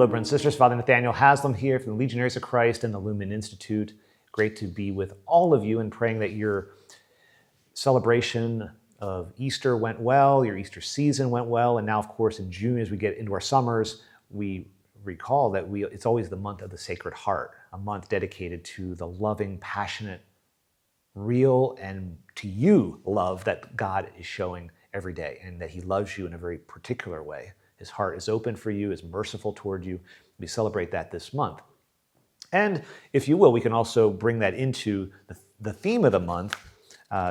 Hello, brothers and sisters. Father Nathaniel Haslam here from the Legionaries of Christ and the Lumen Institute. Great to be with all of you and praying that your celebration of Easter went well, your Easter season went well, and now, of course, in June, as we get into our summers, we recall that it's always the month of the Sacred Heart, a month dedicated to the loving, passionate, real, and to you love that God is showing every day, and that He loves you in a very particular way. His heart is open for you, is merciful toward you. We celebrate that this month. And if you will, we can also bring that into the theme of the month.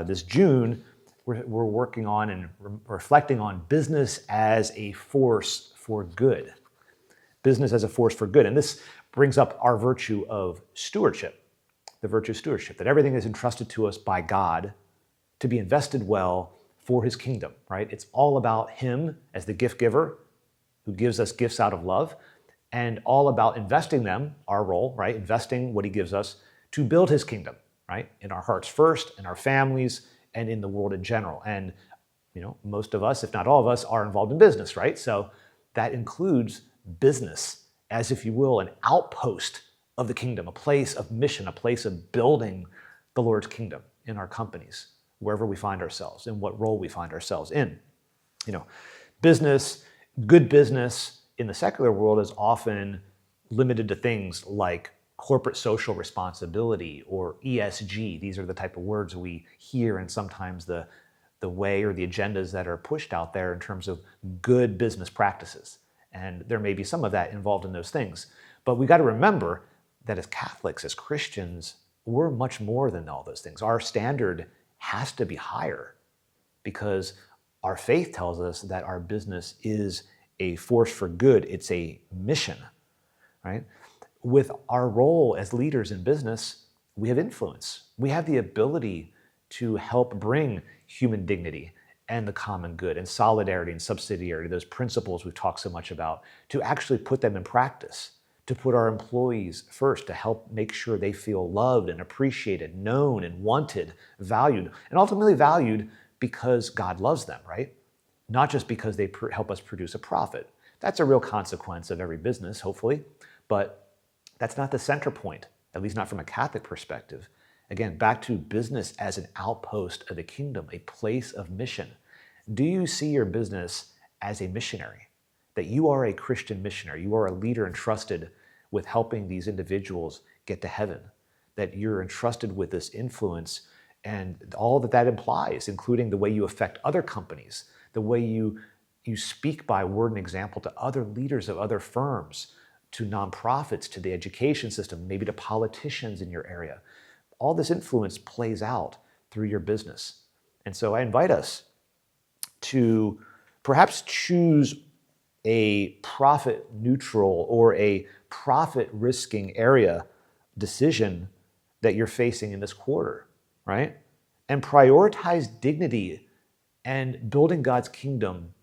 This June, we're working on and reflecting on business as a force for good. Business as a force for good. And this brings up our virtue of stewardship, the virtue of stewardship, that everything is entrusted to us by God to be invested well for His kingdom, right? It's all about Him as the gift giver who gives us gifts out of love, and all about investing them, our role, right? Investing what He gives us to build His kingdom, right? In our hearts first, in our families, and in the world in general. And, most of us, if not all of us, are involved in business, right? So that includes business as, if you will, an outpost of the kingdom, a place of mission, a place of building the Lord's kingdom in our companies, wherever we find ourselves, in what role we find ourselves in. Business, good business in the secular world is often limited to things like corporate social responsibility or ESG. These are the type of words we hear, and sometimes the way or the agendas that are pushed out there in terms of good business practices. And there may be some of that involved in those things. But we got to remember that as Catholics, as Christians, we're much more than all those things. Our standard has to be higher because our faith tells us that our business is a force for good. It's a mission, right? With our role as leaders in business, we have influence. We have the ability to help bring human dignity and the common good and solidarity and subsidiarity, those principles we've talked so much about, to actually put them in practice, to put our employees first, to help make sure they feel loved and appreciated, known and wanted, valued, and ultimately valued because God loves them, right? Not just because they help us produce a profit. That's a real consequence of every business, hopefully, but that's not the center point, at least not from a Catholic perspective. Again, back to business as an outpost of the kingdom, a place of mission. Do you see your business as a missionary? That you are a Christian missionary, you are a leader entrusted with helping these individuals get to heaven, that you're entrusted with this influence and all that implies, including the way you affect other companies, the way you speak by word and example to other leaders of other firms, to nonprofits, to the education system, maybe to politicians in your area. All this influence plays out through your business. And so I invite us to perhaps choose a profit neutral or a profit risking area decision that you're facing in this quarter, right? And prioritize dignity and building God's kingdom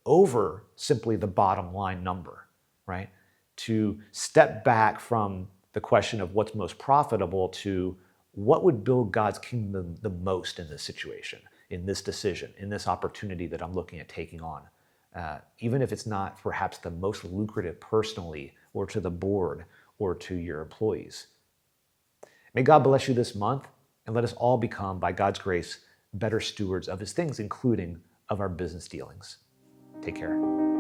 over simply the bottom line number, right? To step back from the question of what's most profitable to what would build God's kingdom the most in this situation, in this decision, in this opportunity that I'm looking at taking on, even if it's not perhaps the most lucrative personally or to the board or to your employees. May God bless you this month, and let us all become, by God's grace, better stewards of His things, including of our business dealings. Take care.